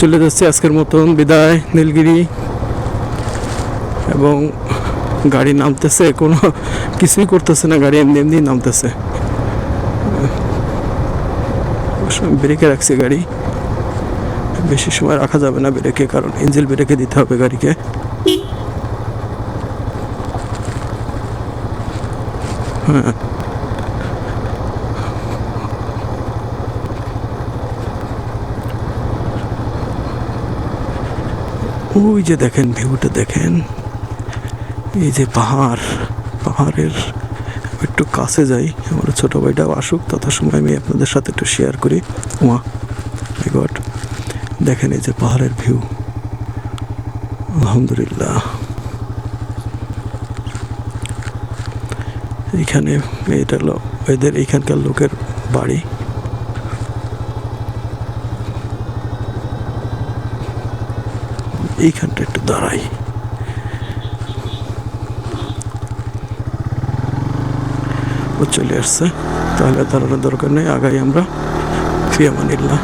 চলে যাচ্ছে আজকের মতন বিদায় নীলগিরি। এবং গাড়ি নামতেছে, কোনো কিছুই করতেছে না, গাড়ি এমনি এমনি নামতেছে। ব্রেকে রাখছে গাড়ি, বেশি সময় রাখা যাবে না ব্রেকে, কারণ ইঞ্জিন ব্রেকে দিতে হবে গাড়িকে। হ্যাঁ, ওই যে দেখেন ভিউটা দেখেন, এই যে পাহাড়ের একটু কাছে যাই, আমার ছোট ভাইটাও আসুক, তত সময় আমি আপনাদের সাথে একটু শেয়ার করি। ওয়া মাই গড, দেখেন এই যে পাহাড়ের ভিউ, আলহামদুলিল্লাহ। এইখানে এটা হলো এদের এইখানকার লোকের বাড়ি। এইখানটা একটু দাঁড়াই, ও চলে আসছে, তাহলে দাঁড়ানোর দরকার নেই, আগাই আমরা। ফি আমানিল্লাহ।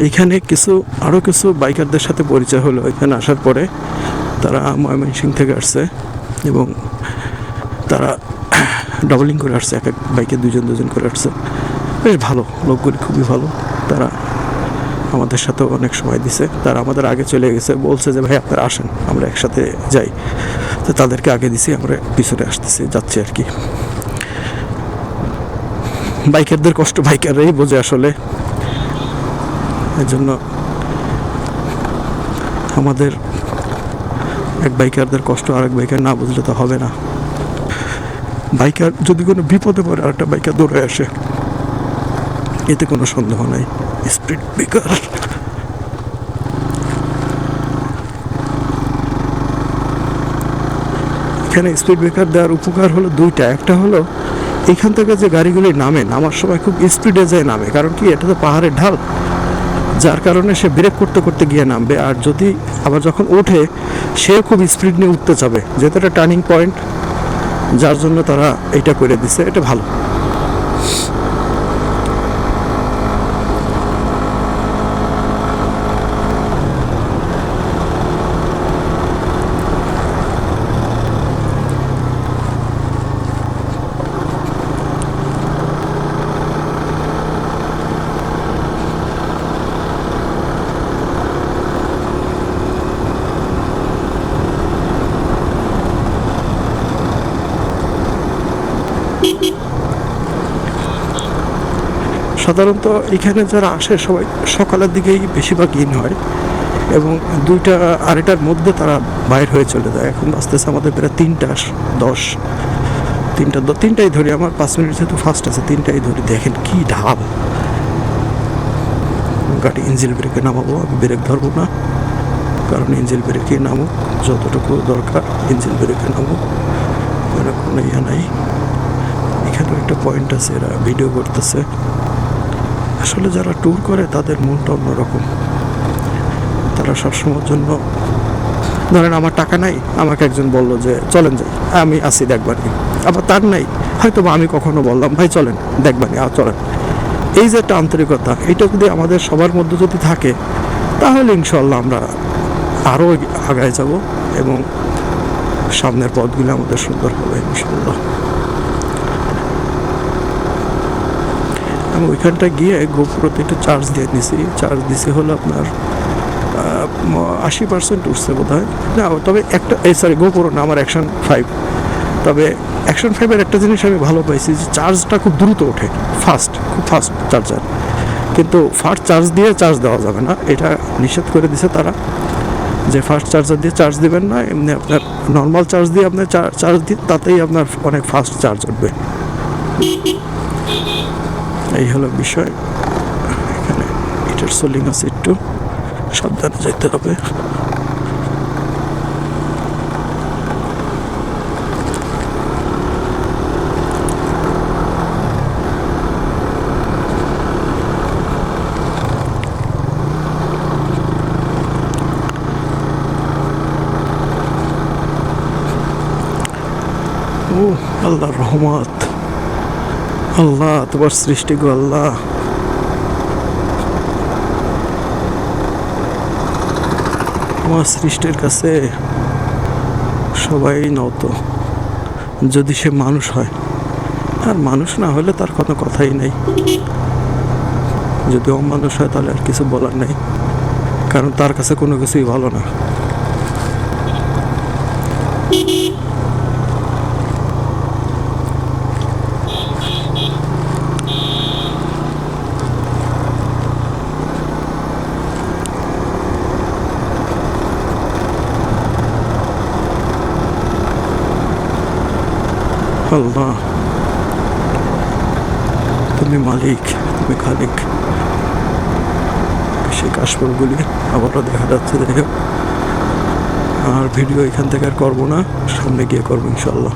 এইখানে আরও কিছু বাইকারদের সাথে পরিচয় হলো এখানে আসার পরে। তারা ময়মনসিংহ থেকে আসছে এবং তারা ডাবলিং করে আসছে, এক এক বাইকে দুজন করে আসছে। বেশ ভালো, লোকগুলি খুবই ভালো। তারা আমাদের সাথেও অনেক সময় দিছে। তারা আমাদের আগে চলে গেছে, বলছে যে ভাই আপনারা আসেন, আমরা একসাথে যাই। তো তাদেরকে আগে দিছি, আমরা পিছনে যাচ্ছি আর কি। বাইকারদের কষ্ট বাইকাররাই বোঝে আসলে, এর জন্য আমাদের এক বাইকারদের কষ্ট আরেক বাইকার না বুঝলে তো হবে না। বাইকার যদি কোনো বিপদে পড়ে আরেকটা বাইকার দৌড়ে আসে, এতে কোনো সন্দেহ নাই। স্পিড ব্রেকার, এখানে স্পিড ব্রেকার দেওয়ার উপকার হলো দুইটা। একটা হলো এইখান থেকে যে গাড়িগুলি নামার সময় খুব স্পিডে যায় নামে, কারণ কি এটা তো পাহাড়ের ঢাল, যার কারণে সে ব্রেক করতে করতে গিয়ে নামবে। আর যদি আবার যখন ওঠে, সে খুব স্পিড নিয়ে উঠতে যাবে, যেহেতু একটা টার্নিং পয়েন্ট, যার জন্য তারা এটা করে দিছে, এটা ভালো। সাধারণত এখানে যারা আসে সবাই সকালের দিকেই বেশিরভাগ ইন হয় এবং 2টা আড়াইটার মধ্যে তারা বাইর হয়ে চলে যায়। এখন আসতেছে আমাদের প্রায় 3:10, 3টাই ধরি, আমার 5 মিনিট যেহেতু ফার্স্ট আছে, 3টাই ধরি। দেখেন কি ঢাল, গাড়ি ইঞ্জিন ব্রেকে নামাবো, আমি ব্রেক ধরবো না, কারণ ইঞ্জিন ব্রেকে নামুক, যতটুকু দরকার ইঞ্জিন ব্রেকে নামুক, কোনো ইয়ে নাই। এখানেও একটা পয়েন্ট আছে, এরা ভিডিও করতেছে। আসলে যারা ট্যুর করে তাদের মনটা অন্যরকম, তারা সবসময়ের জন্য, ধরেন আমার টাকা নাই, আমাকে একজন বললো যে চলেন যাই, আমি আসি দেখবানি, আবার তার নাই, হয়তো বা আমি কখনো বললাম ভাই চলেন দেখবানি, চলেন। এই যে একটা আন্তরিকতা, এটা যদি আমাদের সবার মধ্যে যদি থাকে, তাহলে ইনশাল্লাহ আমরা আরও আগায় যাব এবং সামনের পথগুলো আমাদের সুন্দর হবে ইনশাল্লাহ। আমি ওইখানটা গিয়ে গোপুরতে একটু চার্জ দিয়ে নিছি, চার্জ দিছি হলো আপনার 80% উঠছে বোধ হয় না, তবে একটা গোপুরো না, আমার অ্যাকশন 5। তবে অ্যাকশন 5-এর একটা জিনিস আমি ভালো পাইছি, যে চার্জটা খুব দ্রুত ওঠে, খুব ফাস্ট চার্জার। কিন্তু ফাস্ট চার্জ দিয়ে চার্জ দেওয়া যাবে না, এটা নিষেধ করে দিছে তারা, যে ফাস্ট চার্জার দিয়ে চার্জ দিবেন না, এমনি আপনার নর্মাল চার্জ দিয়ে আপনার চার্জ দিন, তাতেই আপনার অনেক ফাস্ট চার্জ উঠবে। এই হলো বিষয়। এখানে এটার সোলিং আছে, একটু সাবধানে যেতে হবে। ও আল্লাহর রহমত, আল্লাহ তোমার সৃষ্টি গো আল্লাহ, তোমার সৃষ্টির কাছে সবাই নত। যদি সে মানুষ হয়, আর মানুষ না হলে তার কোনো কথাই নেই। যদি অমানুষ হয় তাহলে আর কিছু বলার নেই, কারণ তার কাছে কোনো কিছুই ভালো না। আল্লাহ তুমি মালিক, তুমি খালিক। সেই কাশফুলগুলি আবারও দেখা যাচ্ছে। যাই হোক, আর ভিডিও এখান থেকে আর করবো না, সামনে গিয়ে করবো ইনশাল্লাহ।